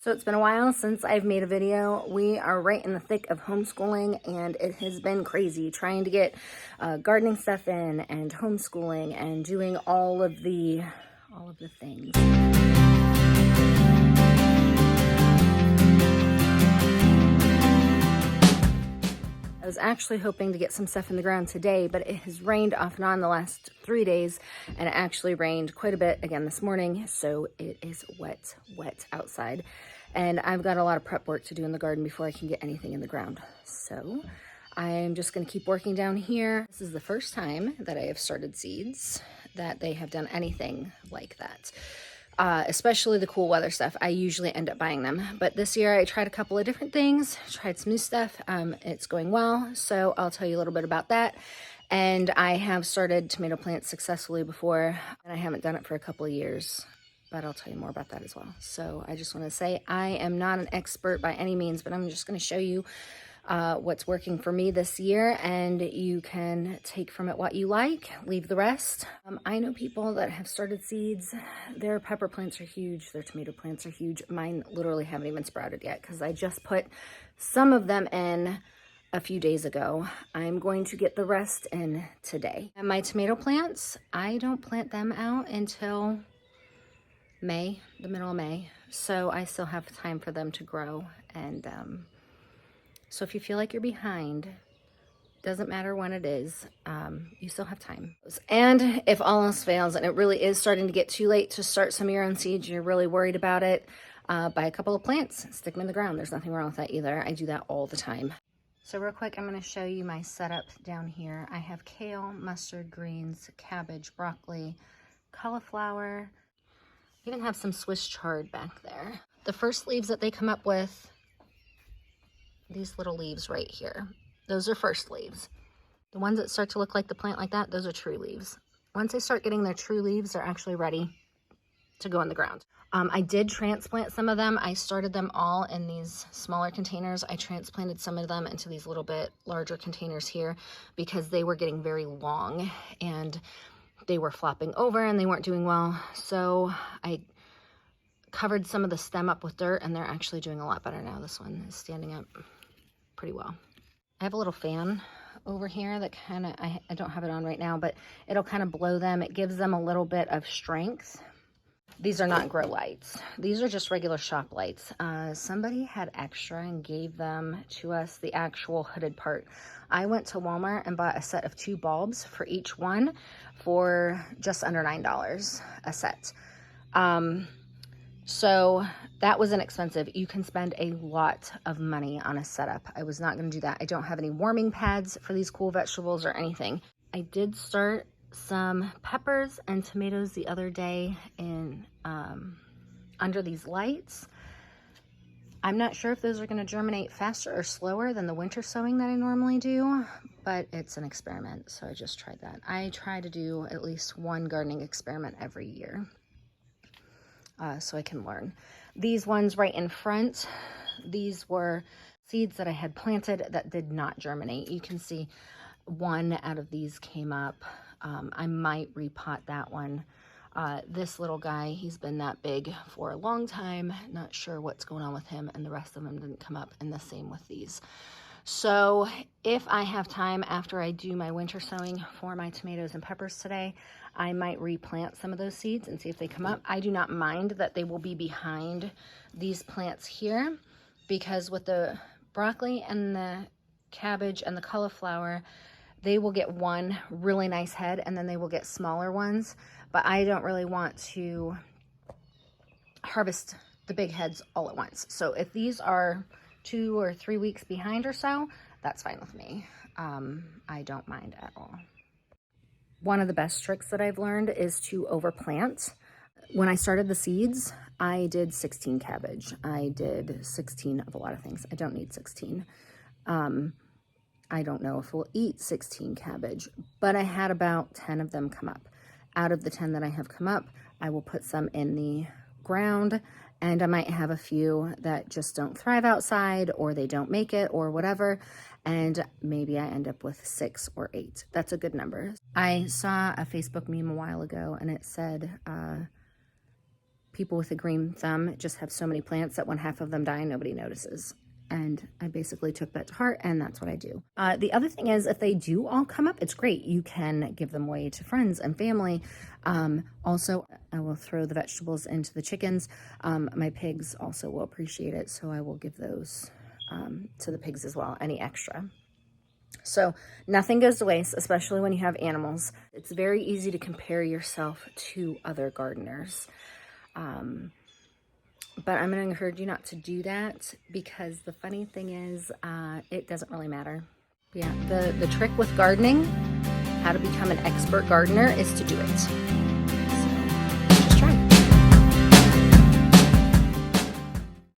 So it's been a while since I've made a video. We are right in the thick of homeschooling and it has been crazy trying to get gardening stuff in and homeschooling and doing all of the things. I was actually hoping to get some stuff in the ground today, but it has rained off and on the last 3 days, and it actually rained quite a bit again this morning, so it is wet outside. And I've got a lot of prep work to do in the garden before I can get anything in the ground. So I'm just gonna keep working down here. This is the first time that I have started seeds that they have done anything like that. Especially the cool weather stuff. I usually end up buying them, but this year I tried a couple of different things, tried some new stuff. It's going well, so I'll tell you a little bit about that. And I have started tomato plants successfully before, and I haven't done it for a couple of years, but I'll tell you more about that as well. So I just want to say I am not an expert by any means, but I'm just going to show you what's working for me this year, and you can take from it what you like, leave the rest. I know people that have started seeds. Their pepper plants are huge, their tomato plants are huge. Mine literally haven't even sprouted yet because I just put some of them in a few days ago. I'm going to get the rest in today. And my tomato plants, I don't plant them out until May, the middle of May. So I still have time for them to grow, and so if you feel like you're behind, doesn't matter when it is, you still have time. And if all else fails and it really is starting to get too late to start some of your own seeds, you're really worried about it, buy a couple of plants, stick them in the ground. There's nothing wrong with that either. I do that all the time. So real quick, I'm going to show you my setup down here. I have kale, mustard greens, cabbage, broccoli, cauliflower, even have some Swiss chard back there. The first leaves that they come up with, these little leaves right here, those are first leaves. The ones that start to look like the plant like that, those are true leaves. Once they start getting their true leaves, they're actually ready to go in the ground. I did transplant some of them. I started them all in these smaller containers. I transplanted some of them into these little bit larger containers here because they were getting very long and they were flopping over and they weren't doing well. So I covered some of the stem up with dirt and they're actually doing a lot better now. This one is standing up pretty well. I have a little fan over here that kind of, I don't have it on right now, but it'll kind of blow them. It gives them a little bit of strength. These are not grow lights. These are just regular shop lights. Somebody had extra and gave them to us, the actual hooded part. I went to Walmart and bought a set of 2 bulbs for each one for just under $9 a set. So that was inexpensive. You can spend a lot of money on a setup. I was not going to do that. I don't have any warming pads for these cool vegetables or anything. I did start some peppers and tomatoes the other day in under these lights. I'm not sure if those are going to germinate faster or slower than the winter sowing that I normally do, but it's an experiment, so I just tried that. I try to do at least one gardening experiment every year. So I can learn. These ones right in front, these were seeds that I had planted that did not germinate. You can see one out of these came up. I might repot that one. This little guy, he's been that big for a long time. Not sure what's going on with him, and the rest of them didn't come up, and the same with these. So if I have time after I do my winter sowing for my tomatoes and peppers today, I might replant some of those seeds and see if they come up. I do not mind that they will be behind these plants here because with the broccoli and the cabbage and the cauliflower, they will get one really nice head and then they will get smaller ones. But I don't really want to harvest the big heads all at once. So if these are 2 or 3 weeks behind or so, that's fine with me. I don't mind at all. One of the best tricks that I've learned is to overplant. When I started the seeds, I did 16 cabbage. I did 16 of a lot of things. I don't need 16. I don't know if we'll eat 16 cabbage, but I had about 10 of them come up. Out of the 10 that I have come up, I will put some in the ground, and I might have a few that just don't thrive outside or they don't make it or whatever, and maybe I end up with 6 or 8. That's a good number. I saw a Facebook meme a while ago and it said people with a green thumb just have so many plants that when half of them die, nobody notices. And I basically took that to heart, and that's what I do. The other thing is, if they do all come up, it's great. You can give them away to friends and family. Also, I will throw the vegetables into the chickens. My pigs also will appreciate it, so I will give those to the pigs as well, any extra. So nothing goes to waste, especially when you have animals. It's very easy to compare yourself to other gardeners. But I'm going to encourage you not to do that, because the funny thing is, it doesn't really matter. Yeah, the trick with gardening, how to become an expert gardener, is to do it.